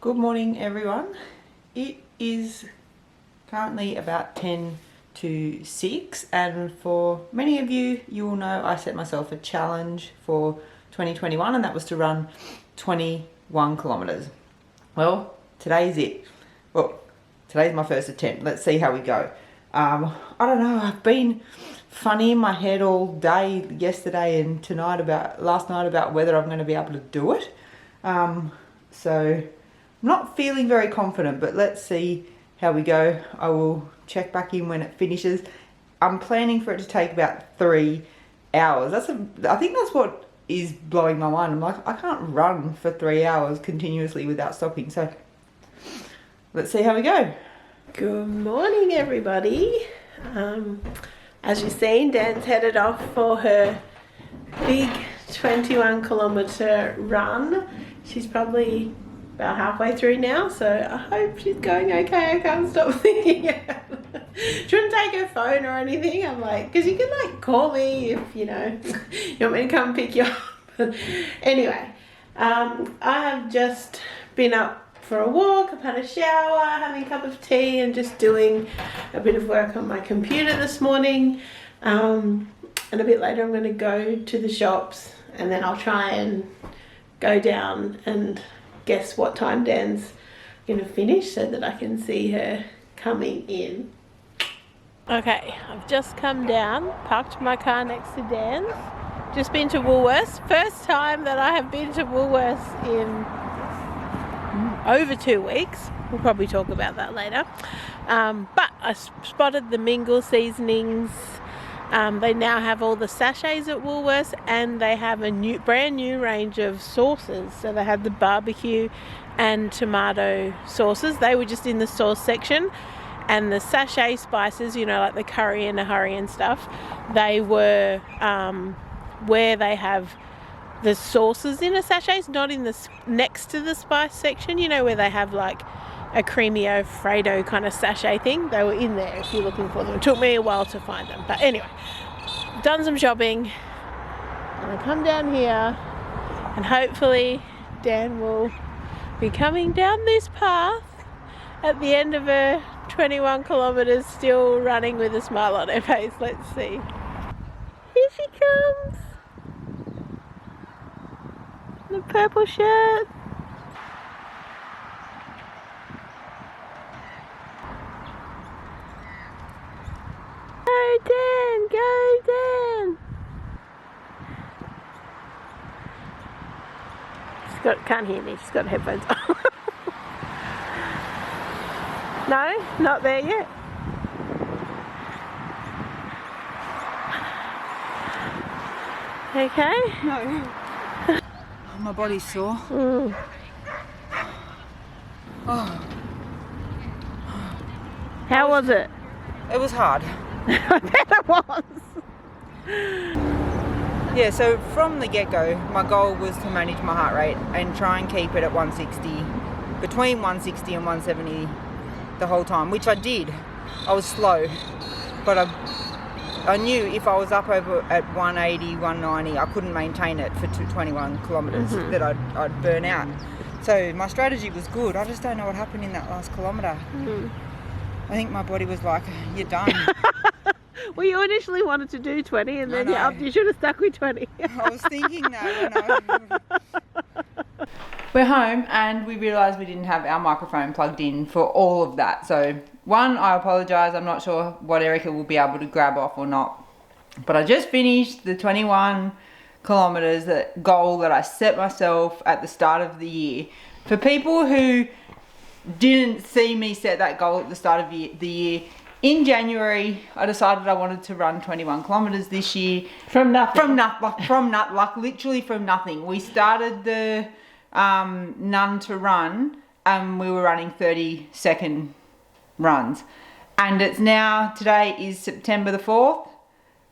Good morning, everyone. It is currently about 10 to 6, and for many of you, you will know I set myself a challenge for 2021, and that was to run 21 kilometers. Well, today's it. Well, today's my first attempt. Let's see how we go. I don't know, I've been funny in my head all day yesterday and last night about whether I'm going to be able to do it. So I'm not feeling very confident, but let's see how we go. I will check back in when it finishes. I'm planning for it to take about 3 hours. I think that's what is blowing my mind. I'm like, I can't run for 3 hours continuously without stopping. So let's see how we go. Good morning, everybody. As you've seen, Dan's headed off for her big 21 kilometre run. She's probably about halfway through now, so I hope she's going okay. I can't stop thinking about it. She wouldn't take her phone or anything. I'm like, because you can like call me if you want me to come pick you up. Anyway, I have just been up for a walk. I've had a shower, having a cup of tea, and just doing a bit of work on my computer this morning. And a bit later I'm going to go to the shops, and then I'll try and go down and guess what time Dan's going to finish so that I can see her coming in. Okay, I've just come down, parked my car next to Dan's. Just been to Woolworths. First time that I have been to Woolworths in over 2 weeks. We'll probably talk about that later. But I spotted the Mingle seasonings. They now have all the sachets at Woolworths, and they have a brand new range of sauces. So they have the barbecue and tomato sauces. They were just in the sauce section, and the sachet spices, like the curry and ahari and stuff, they were where they have the sauces in a sachet, not in the next to the spice section, where they have like a creamy Alfredo kind of sachet thing. They were in there if you're looking for them. It took me a while to find them, but anyway, done some shopping, and I come down here, and hopefully Dan will be coming down this path at the end of her 21 kilometers, still running with a smile on her face. Let's see. Here she comes. The purple shirt. Go Dan, go Dan. Can't hear me, she's got headphones on. No, not there yet. Okay? No. My body's sore. Oh. How was it? It was hard. I bet it was. Yeah, so from the get-go, my goal was to manage my heart rate and try and keep it at 160, between 160 and 170 the whole time, which I did. I was slow, but I knew if I was up over at 180, 190, I couldn't maintain it for 21 kilometres, that I'd burn out. So my strategy was good. I just don't know what happened in that last kilometre. I think my body was like, you're done. Well, you initially wanted to do 20, and then you should have stuck with 20. I was thinking that. We're home, and we realised we didn't have our microphone plugged in for all of that. So one, I apologise. I'm not sure what Erica will be able to grab off or not. But I just finished the 21 kilometres, that goal that I set myself at the start of the year. For people who didn't see me set that goal at the start of the year, in January, I decided I wanted to run 21 kilometres this year. From nothing. Literally from nothing. We started the None to Run, and we were running 30-second runs. And it's now, today is September the 4th,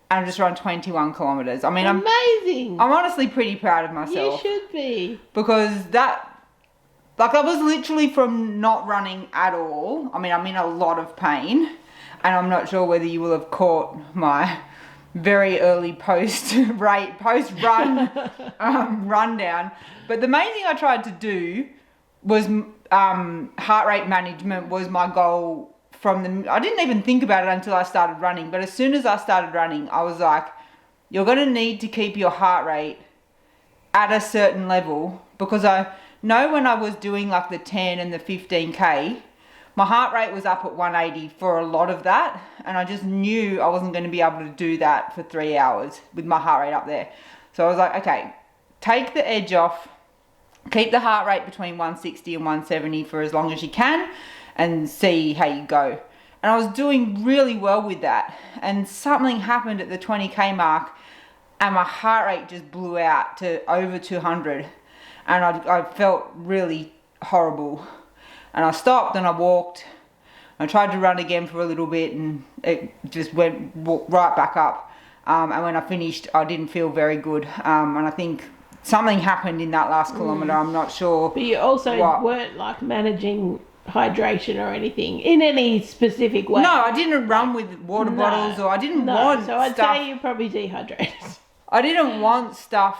and I've just run 21 kilometres. I mean, amazing. I'm honestly pretty proud of myself. You should be. Because that, I was literally from not running at all. I mean, I'm in a lot of pain. And I'm not sure whether you will have caught my very early post-run rundown. But the main thing I tried to do was heart rate management was my goal I didn't even think about it until I started running, but as soon as I started running, I was like, you're going to need to keep your heart rate at a certain level, because I know when I was doing like the 10 and the 15K, my heart rate was up at 180 for a lot of that, and I just knew I wasn't going to be able to do that for 3 hours with my heart rate up there. So I was like, okay, take the edge off, keep the heart rate between 160 and 170 for as long as you can, and see how you go. And I was doing really well with that, and something happened at the 20K mark, and my heart rate just blew out to over 200, and I felt really horrible. And I stopped and I walked. I tried to run again for a little bit, and it just went right back up. And when I finished, I didn't feel very good. And I think something happened in that last kilometre. I'm not sure. But you also weren't like managing hydration or anything in any specific way. No, I didn't run with water bottles, or I didn't want so I'd stuff. say you're probably dehydrated. I didn't want stuff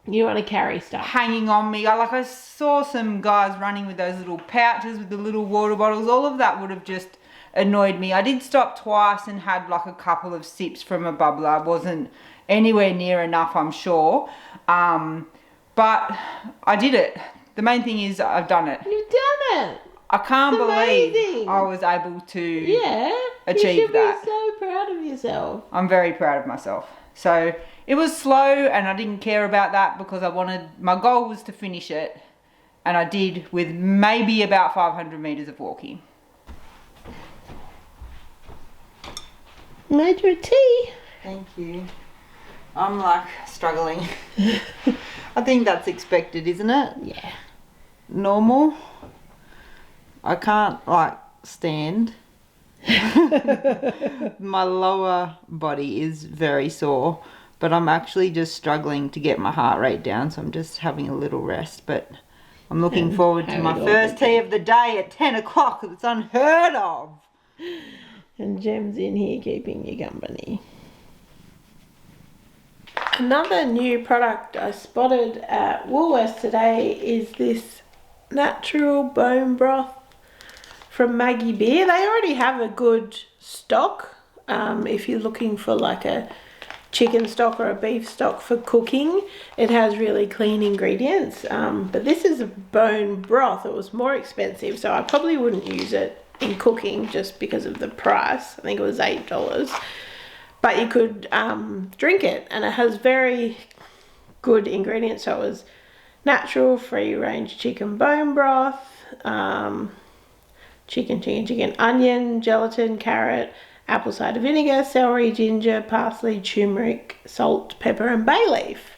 You want to carry stuff hanging on me. I saw some guys running with those little pouches with the little water bottles. All of that would have just annoyed me. I did stop twice and had like a couple of sips from a bubbler. It wasn't anywhere near enough, I'm sure. But I did it. The main thing is I've done it. You've done it. I can't believe amazing. I was able to you achieve should that. Be so proud of yourself. I'm very proud of myself. So it was slow, and I didn't care about that because my goal was to finish it, and I did with maybe about 500 meters of walking. Made you a tea. Thank you. I'm like struggling. I think that's expected, isn't it? Yeah. Normal. I can't like stand. My lower body is very sore, but I'm actually just struggling to get my heart rate down, so I'm just having a little rest. But I'm looking forward to my first tea of the day at 10 o'clock. It's unheard of. And Jem's in here keeping you company. Another new product I spotted at Woolworths today is this natural bone broth from Maggie beer. They already have a good stock if you're looking for like a chicken stock or a beef stock for cooking. It has really clean ingredients, but this is a bone broth. It was more expensive, so I probably wouldn't use it in cooking just because of the price. I think it was $8, but you could drink it, and it has very good ingredients. So it was natural free range chicken bone broth, chicken, onion, gelatin, carrot, apple cider vinegar, celery, ginger, parsley, turmeric, salt, pepper, and bay leaf.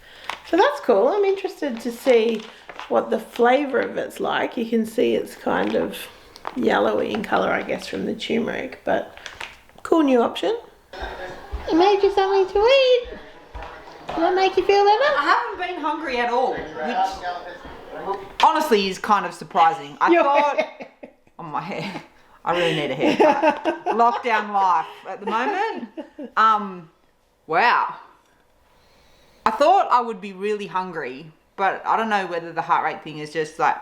So that's cool. I'm interested to see what the flavour of it's like. You can see it's kind of yellowy in colour, I guess, from the turmeric, but cool new option. I made you something to eat. Does that make you feel better? I haven't been hungry at all, which honestly is kind of surprising. I thought... On my hair. I really need a haircut. Lockdown life at the moment. Wow. I thought I would be really hungry, but I don't know whether the heart rate thing is just like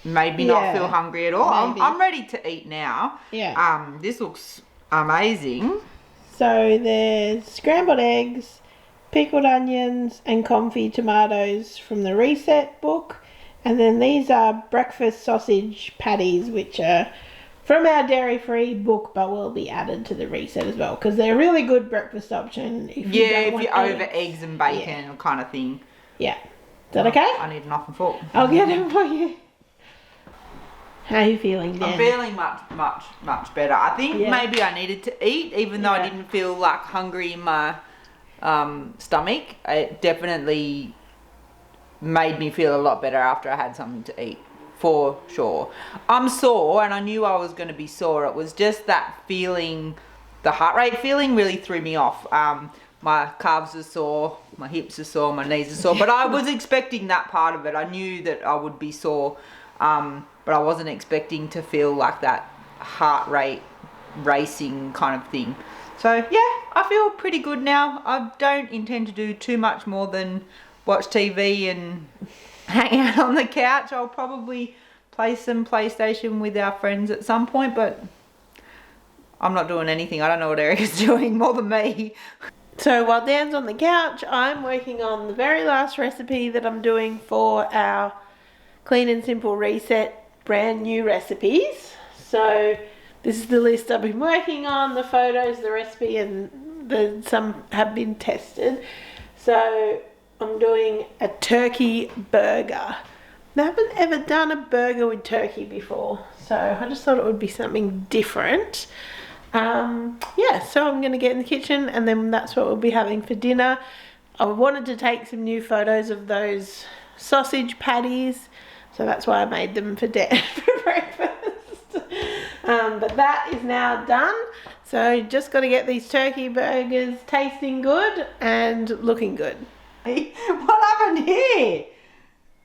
made me not feel hungry at all. I'm ready to eat now. Yeah. This looks amazing. So there's scrambled eggs, pickled onions, and confit tomatoes from the Reset book. And then these are breakfast sausage patties, which are from our dairy-free book, but will be added to the Reset as well, because they're a really good breakfast option. If you're over eggs and bacon kind of thing. Yeah. Is that okay? I need a knife and fork. I'll get them for you. How are you feeling, Dan? I'm feeling much better. I think maybe I needed to eat, even though I didn't feel like hungry in my stomach. It definitely made me feel a lot better after I had something to eat, for sure. I'm sore, and I knew I was going to be sore. It was just that feeling, the heart rate feeling really threw me off. My calves are sore, my hips are sore, my knees are sore, but I was expecting that part of it. I knew that I would be sore, but I wasn't expecting to feel like that heart rate racing kind of thing. So yeah, I feel pretty good now. I don't intend to do too much more than watch TV and hang out on the couch. I'll probably play some PlayStation with our friends at some point, but I'm not doing anything. I don't know what Erica's doing more than me. So while Dan's on the couch, I'm working on the very last recipe that I'm doing for our Clean and Simple Reset brand new recipes. So this is the list I've been working on, the photos, the recipe, and some have been tested. So I'm doing a turkey burger. I haven't ever done a burger with turkey before, so I just thought it would be something different. Yeah, so I'm going to get in the kitchen and then that's what we'll be having for dinner. I wanted to take some new photos of those sausage patties, so that's why I made them for Dad for breakfast. But that is now done, so just got to get these turkey burgers tasting good and looking good. What happened here?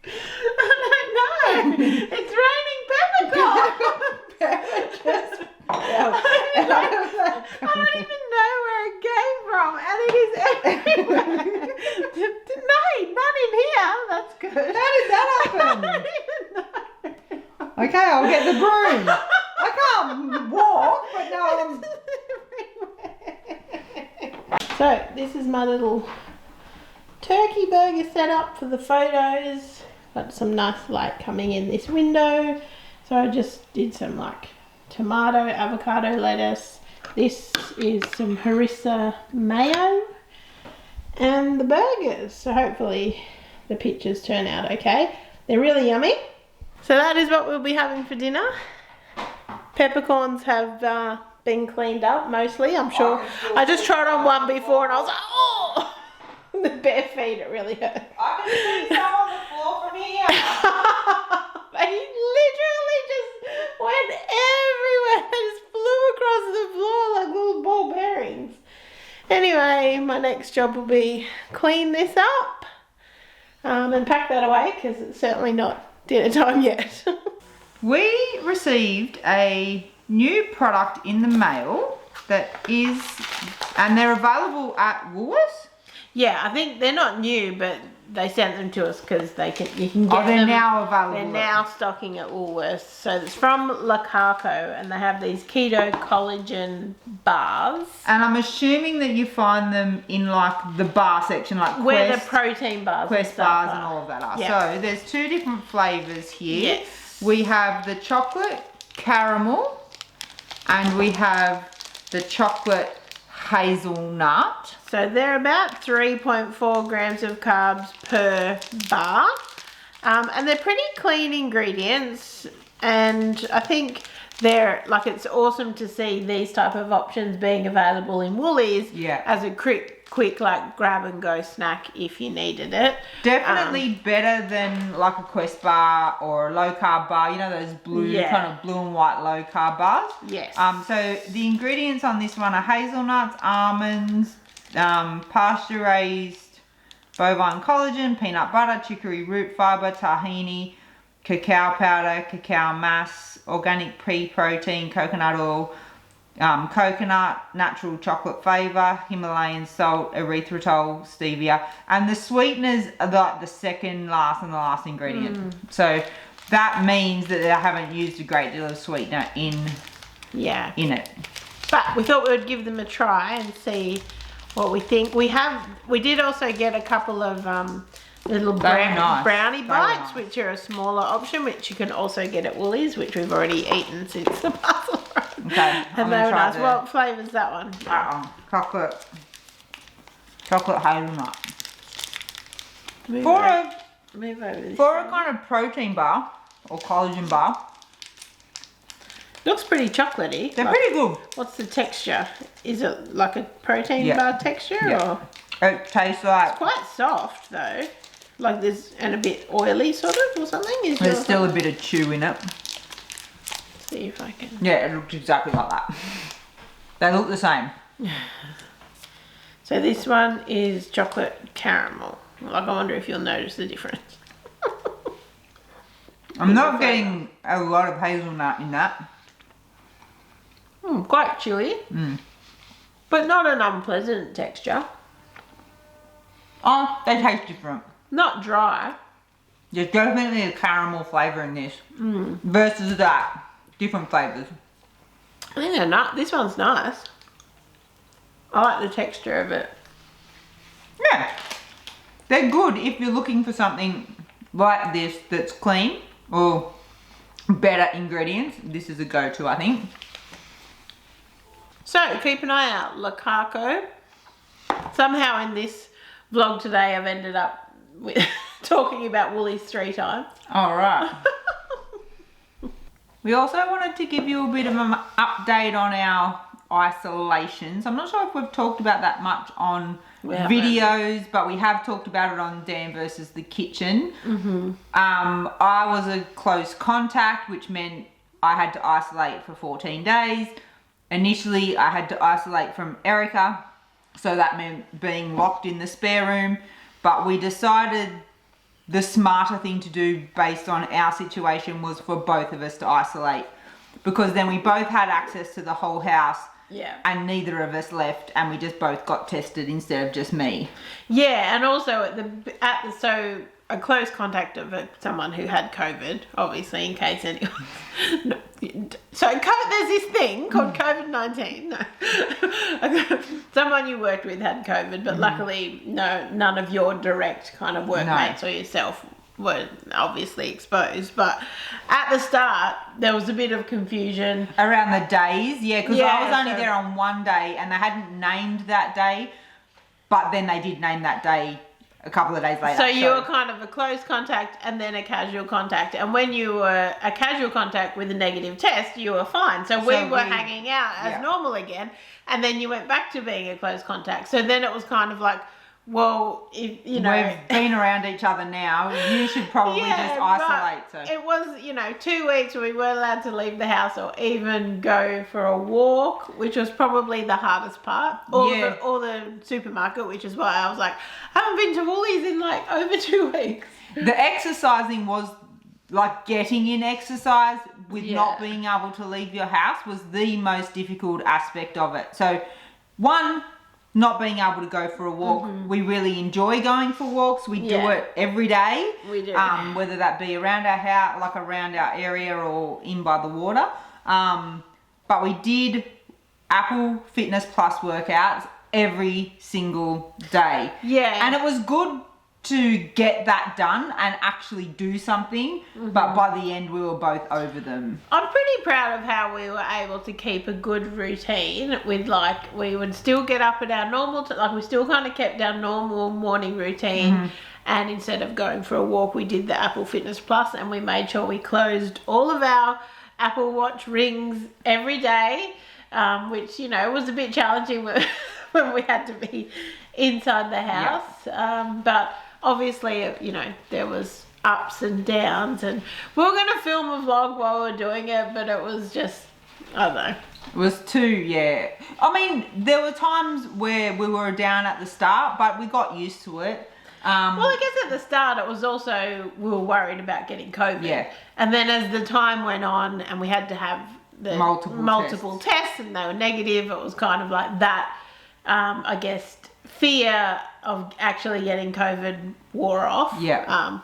I don't know. It's raining peppercorn. I don't even know where it came from, and it is everywhere. No, not in here. That's good. How did that happen? I don't even know. Okay, I'll get the broom. I can't walk, but now I'm... So this is my little turkey burger setup for the photos. Got some nice light coming in this window. So I just did some like tomato, avocado, lettuce. This is some harissa mayo and the burgers. So hopefully the pictures turn out okay. They're really yummy. So that is what we'll be having for dinner. Peppercorns have been cleaned up mostly, I'm sure. I just tried on one before and I was like, oh! The bare feet, it really hurt. I can see some on the floor from here. They literally just went everywhere. They just flew across the floor like little ball bearings. Anyway, my next job will be clean this up and pack that away because it's certainly not dinner time yet. We received a new product in the mail that is, and they're available at Woolworths. Yeah, I think they're not new, but they sent them to us because you can get they're them. now available. They're now stocking at Woolworths. So it's from Keto, and they have these keto collagen bars. And I'm assuming that you find them in like the bar section, like where Quest, the protein bars, Quest and bars and all of that are. Yeah. So there's two different flavors here. Yes. We have the chocolate caramel, and we have the chocolate hazelnut. So they're about 3.4 grams of carbs per bar. And they're pretty clean ingredients. And I think they're like, it's awesome to see these type of options being available in Woolies as a quick like grab and go snack if you needed it. Definitely better than like a Quest bar or a low carb bar. You know those blue, kind of blue and white low carb bars? Yes. So the ingredients on this one are hazelnuts, almonds, pasture raised bovine collagen, peanut butter, chicory root fiber, tahini, cacao powder, cacao mass, organic pea protein, coconut oil, coconut, natural chocolate flavor, Himalayan salt, erythritol, stevia, and the sweeteners are like the second last and the last ingredient. So that means that they haven't used a great deal of sweetener in it. But we thought we would give them a try and see what we think. We did also get a couple of little brownie bites, which are a smaller option, which you can also get at Woolies, which we've already eaten since the parcel run. Okay, And they were nice. What flavour is that one? Chocolate hazelnut. Move For over a this kind of protein bar or collagen bar, looks pretty chocolatey. they're pretty good. What's the texture? Is it like a protein bar texture? Or? It tastes like... Quite soft though. Like and a bit oily sort of or something? There's still a bit of chew in it. See if I can... Yeah, it looks exactly like that. They look the same. So this one is chocolate caramel. Like I wonder if you'll notice the difference. I'm not getting a lot of hazelnut in that. Quite chewy. But not an unpleasant texture. Oh, they taste different. Not dry. There's definitely a caramel flavour in this versus that. Different flavours. I think they're not. This one's nice. I like the texture of it. Yeah. They're good if you're looking for something like this that's clean or better ingredients. This is a go-to, I think. So, Keep an eye out, Lukaku. Somehow in this vlog today I've ended up with talking about Woolies 3 times. alright. We also wanted to give you a bit of an update on our isolations. I'm not sure if we've talked about that much on videos, but we have talked about it on Dan versus the Kitchen. I was a close contact, which meant I had to isolate for 14 days. Initially, I had to isolate from Erica, so that meant being locked in the spare room, but we decided the smarter thing to do based on our situation was for both of us to isolate, because then we both had access to the whole house. Yeah. And neither of us left, and we just both got tested instead of just me. Yeah, and also so a close contact of someone who had COVID, obviously, in case anyone. No. So there's this thing called COVID-19. No. Someone you worked with had COVID, but luckily none of your direct kind of workmates or yourself were obviously exposed. But at the start there was a bit of confusion around the days, because I was only there on one day and they hadn't named that day, but then they did name that day a couple of days later. So you were kind of a close contact and then a casual contact, and when you were a casual contact with a negative test you were fine, so we were hanging out as normal again, and then you went back to being a close contact. So then it was kind of like, well, if you know, we've been around each other now, you should probably just isolate. So it was, 2 weeks where we weren't allowed to leave the house or even go for a walk, which was probably the hardest part. Or the supermarket, which is why I was like, I haven't been to Woolies in like over 2 weeks. The exercising was like getting in exercise with not being able to leave your house was the most difficult aspect of it. So one, not being able to go for a walk. We really enjoy going for walks. We do it every day. We do. Whether that be around our house, like around our area, or in by the water. But we did Apple Fitness Plus workouts every single day. Yeah. And it was good to get that done and actually do something, but by the end we were both over them. I'm pretty proud of how we were able to keep a good routine with, like, we would still get up at our normal, we still kind of kept our normal morning routine, and instead of going for a walk we did the Apple Fitness Plus, and we made sure we closed all of our Apple Watch rings every day, which, was a bit challenging when we had to be inside the house, but obviously, there was ups and downs, and we were going to film a vlog while we were doing it, but it was just, I don't know. It was I mean, there were times where we were down at the start, but we got used to it. Well, I guess at the start it was also, we were worried about getting COVID. Yeah. And then as the time went on and we had to have the multiple tests and they were negative, it was kind of like that, I guess, fear of actually getting COVID wore off. Yeah.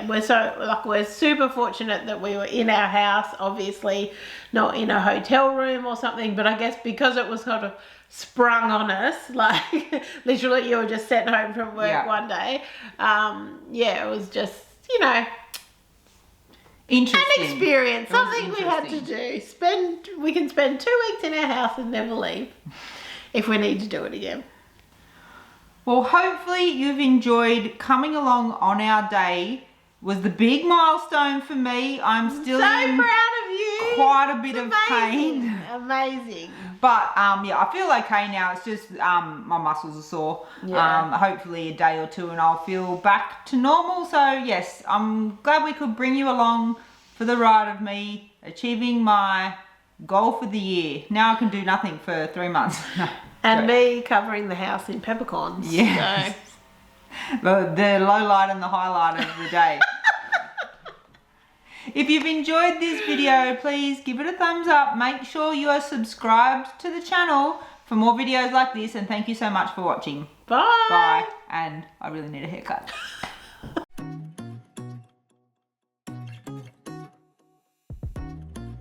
We're super fortunate that we were in our house, obviously not in a hotel room or something, but I guess because it was sort of sprung on us, like literally you were just sent home from work one day. It was just, interesting. An experience, something we had to do. We can spend 2 weeks in our house and never leave if we need to do it again. Well, hopefully you've enjoyed coming along on our day. It was the big milestone for me. I'm still so proud of you. Quite a bit of pain. Amazing. But I feel okay now. It's just my muscles are sore. Yeah. Hopefully a day or two and I'll feel back to normal. So yes, I'm glad we could bring you along for the ride of me achieving my goal for the year. Now I can do nothing for 3 months. And me covering the house in peppercorns. Yes. So. The low light and the highlight of the day. If you've enjoyed this video, please give it a thumbs up. Make sure you are subscribed to the channel for more videos like this, and thank you so much for watching. Bye. Bye. And I really need a haircut.